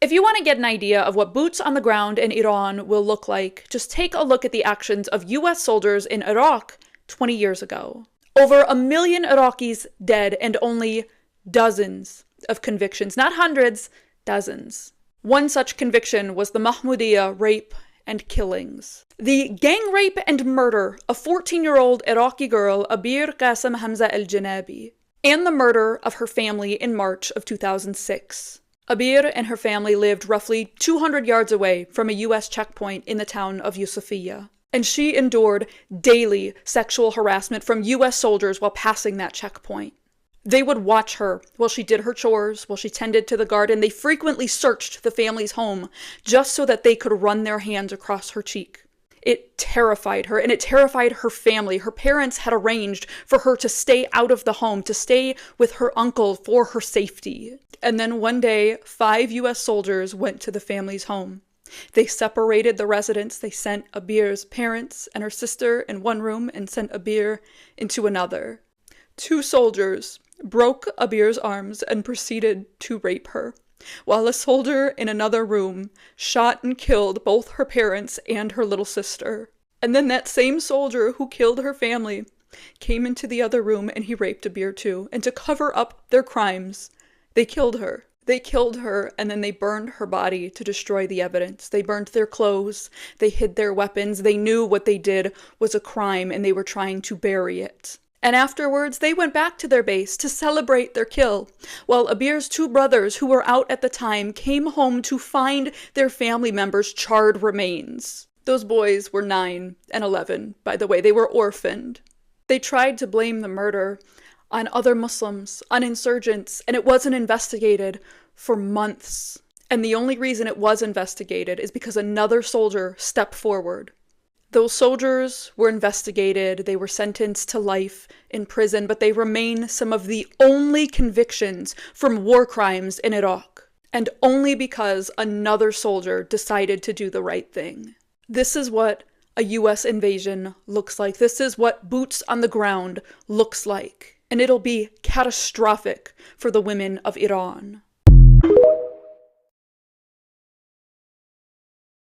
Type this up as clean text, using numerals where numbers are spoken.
If you want to get an idea of what boots on the ground in Iran will look like, just take a look at the actions of US soldiers in Iraq 20 years ago. Over 1 million Iraqis dead and only dozens of convictions, not hundreds, dozens. One such conviction was the Mahmoudiyya rape and killings. The gang rape and murder of 14-year-old Iraqi girl Abir Qasim Hamza al-Janabi, and the murder of her family in March of 2006. Abir and her family lived roughly 200 yards away from a US checkpoint in the town of Yusufiyya, and she endured daily sexual harassment from US soldiers while passing that checkpoint. They would watch her while she did her chores, while she tended to the garden. They frequently searched the family's home just so that they could run their hands across her cheek. It terrified her, and it terrified her family. Her parents had arranged for her to stay out of the home, to stay with her uncle for her safety. And then one day, 5 US soldiers went to the family's home. They separated the residents. They sent Abir's parents and her sister in one room and sent Abir into another. 2 soldiers broke Abir's arms and proceeded to rape her, while a soldier in another room shot and killed both her parents and her little sister. And then that same soldier who killed her family came into the other room and he raped Abir too. And to cover up their crimes, they killed her. They killed her, and then they burned her body to destroy the evidence. They burned their clothes, they hid their weapons, they knew what they did was a crime and they were trying to bury it. And afterwards, they went back to their base to celebrate their kill, while Abir's 2 brothers, who were out at the time, came home to find their family members' charred remains. Those boys were 9 and 11, by the way. They were orphaned. They tried to blame the murder on other Muslims, on insurgents, and it wasn't investigated for months. And the only reason it was investigated is because another soldier stepped forward. Those soldiers were investigated, they were sentenced to life in prison, but they remain some of the only convictions from war crimes in Iraq, and only because another soldier decided to do the right thing. This is what a US invasion looks like. This is what boots on the ground looks like, and it'll be catastrophic for the women of Iran.